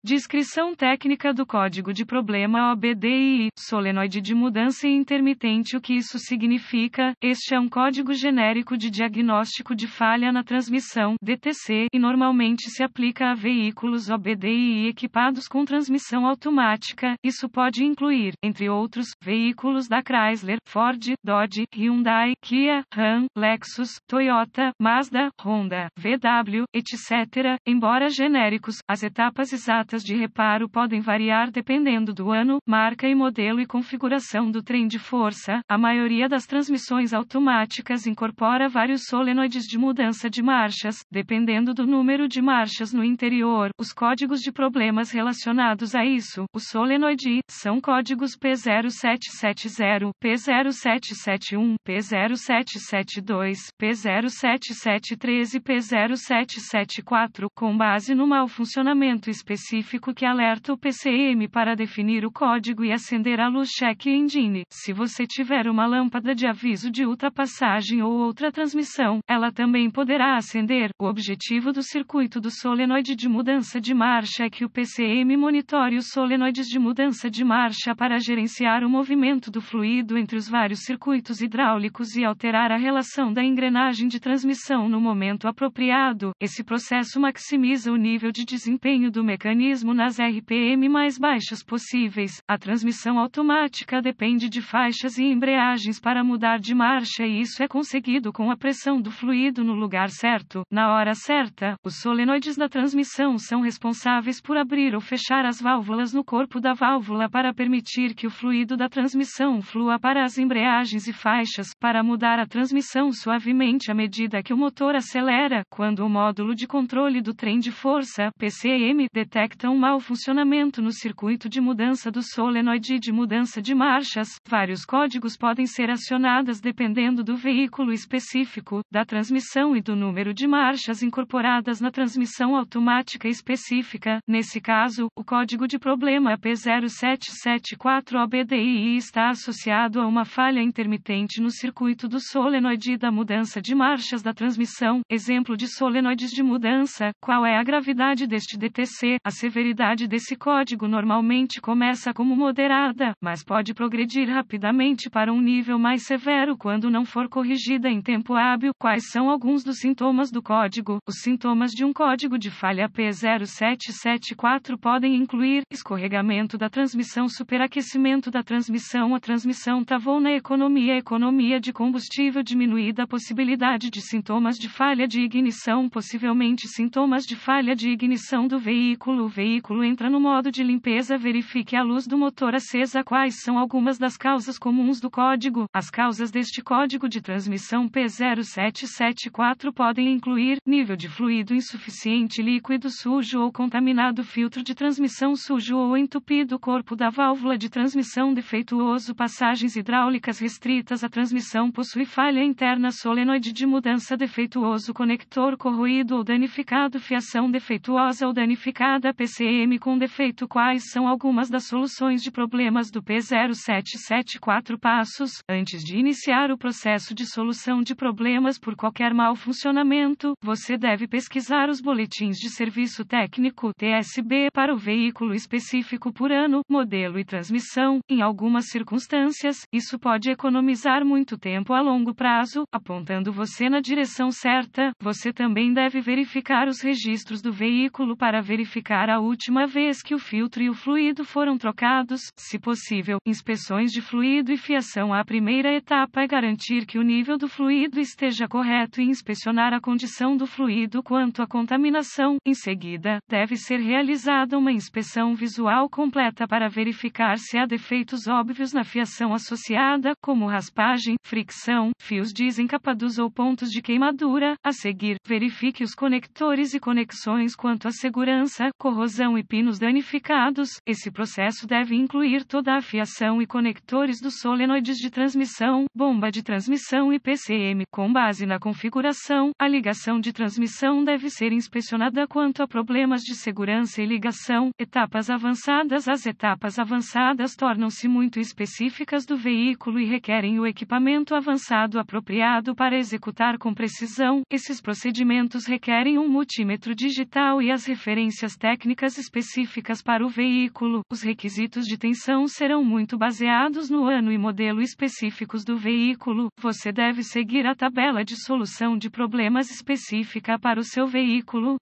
Descrição técnica do código de problema OBDII, solenoide de mudança intermitente. O que isso significa? Este é um código genérico de diagnóstico de falha na transmissão, DTC, e normalmente se aplica a veículos OBDII equipados com transmissão automática. Isso pode incluir, entre outros, veículos da Chrysler, Ford, Dodge, Hyundai, Kia, Ram, Lexus, Toyota, Mazda, Honda, VW, etc. Embora genéricos, as etapas exatas de reparo podem variar dependendo do ano, marca e modelo e configuração do trem de força. A maioria das transmissões automáticas incorpora vários solenoides de mudança de marchas, dependendo do número de marchas no interior. Os códigos de problemas relacionados a isso, o solenoide I, são códigos P0770, P0771, P0772, P0773 e P0774, com base no mau funcionamento específico que alerta o PCM para definir o código e acender a luz check engine. Se você tiver uma lâmpada de aviso de ultrapassagem ou outra transmissão, ela também poderá acender. O objetivo do circuito do solenoide de mudança de marcha é que o PCM monitore os solenoides de mudança de marcha para gerenciar o movimento do fluido entre os vários circuitos hidráulicos e alterar a relação da engrenagem de transmissão no momento apropriado. Esse processo maximiza o nível de desempenho do mecanismo nas RPM mais baixas possíveis. A transmissão automática depende de faixas e embreagens para mudar de marcha e isso é conseguido com a pressão do fluido no lugar certo, na hora certa. Os solenoides da transmissão são responsáveis por abrir ou fechar as válvulas no corpo da válvula para permitir que o fluido da transmissão flua para as embreagens e faixas, para mudar a transmissão suavemente à medida que o motor acelera. Quando o módulo de controle do trem de força, PCM, detecta um mau funcionamento no circuito de mudança do solenoide de mudança de marchas, vários códigos podem ser acionados dependendo do veículo específico, da transmissão e do número de marchas incorporadas na transmissão automática específica. Nesse caso, o código de problema P0774 OBDII está associado a uma falha intermitente no circuito do solenoide da mudança de marchas da transmissão. Exemplo de solenoides de mudança. Qual é a gravidade deste DTC? A severidade desse código normalmente começa como moderada, mas pode progredir rapidamente para um nível mais severo quando não for corrigida em tempo hábil. Quais são alguns dos sintomas do código? Os sintomas de um código de falha P0774 podem incluir escorregamento da transmissão, superaquecimento da transmissão, a transmissão travou na economia de combustível diminuída, possibilidade de sintomas de falha de ignição, possivelmente sintomas de falha de ignição do veículo. O veículo entra no modo de limpeza. Verifique a luz do motor acesa. Quais são algumas das causas comuns do código? As causas deste código de transmissão P0774 podem incluir nível de fluido insuficiente, líquido sujo ou contaminado, filtro de transmissão sujo ou entupido, corpo da válvula de transmissão defeituoso, passagens hidráulicas restritas, a transmissão possui falha interna, solenoide de mudança defeituoso, conector corroído ou danificado, fiação defeituosa ou danificada, PCM com defeito. Quais são algumas das soluções de problemas do P0774 passos? Antes de iniciar o processo de solução de problemas por qualquer mau funcionamento, você deve pesquisar os boletins de serviço técnico (TSB) para o veículo específico por ano, modelo e transmissão. Em algumas circunstâncias, isso pode economizar muito tempo a longo prazo, apontando você na direção certa. Você também deve verificar os registros do veículo para verificar a última vez que o filtro e o fluido foram trocados. Se possível, inspeções de fluido e fiação. A primeira etapa é garantir que o nível do fluido esteja correto e inspecionar a condição do fluido quanto à contaminação. Em seguida, deve ser realizada uma inspeção visual completa para verificar se há defeitos óbvios na fiação associada, como raspagem, fricção, fios desencapados ou pontos de queimadura. A seguir, verifique os conectores e conexões quanto à segurança, corrosão e pinos danificados. Esse processo deve incluir toda a fiação e conectores dos solenoides de transmissão, bomba de transmissão e PCM. Com base na configuração, a ligação de transmissão deve ser inspecionada quanto a problemas de segurança e ligação. Etapas avançadas. As etapas avançadas tornam-se muito específicas do veículo e requerem o equipamento avançado apropriado para executar com precisão. Esses procedimentos requerem um multímetro digital e as referências técnicas técnicas específicas para o veículo. Os requisitos de tensão serão muito baseados no ano e modelo específicos do veículo. Você deve seguir a tabela de solução de problemas específica para o seu veículo.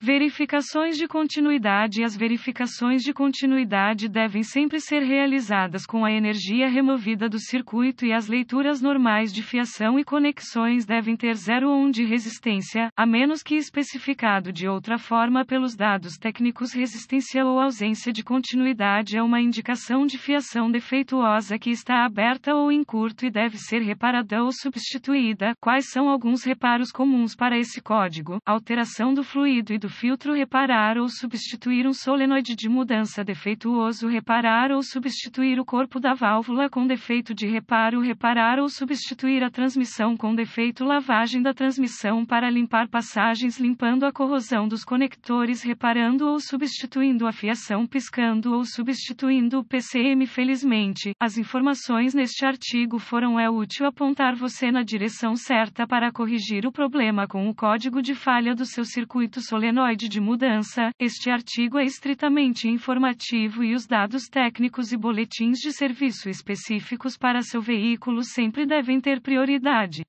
Verificações de continuidade. As verificações de continuidade devem sempre ser realizadas com a energia removida do circuito e as leituras normais de fiação e conexões devem ter 0 ohm de resistência, a menos que especificado de outra forma pelos dados técnicos. Resistência ou ausência de continuidade é uma indicação de fiação defeituosa que está aberta ou em curto e deve ser reparada ou substituída. Quais são alguns reparos comuns para esse código? Alteração do fluido e do filtro. Reparar ou substituir um solenoide de mudança defeituoso. Reparar ou substituir o corpo da válvula com defeito de reparo. Reparar ou substituir a transmissão com defeito. Lavagem da transmissão para limpar passagens, limpando a corrosão dos conectores. Reparando ou substituindo a fiação. Piscando ou substituindo o PCM. Felizmente, as informações neste artigo foram útil apontar você na direção certa para corrigir o problema com o código de falha do seu circuito solenoide de mudança. Este artigo é estritamente informativo e os dados técnicos e boletins de serviço específicos para seu veículo sempre devem ter prioridade.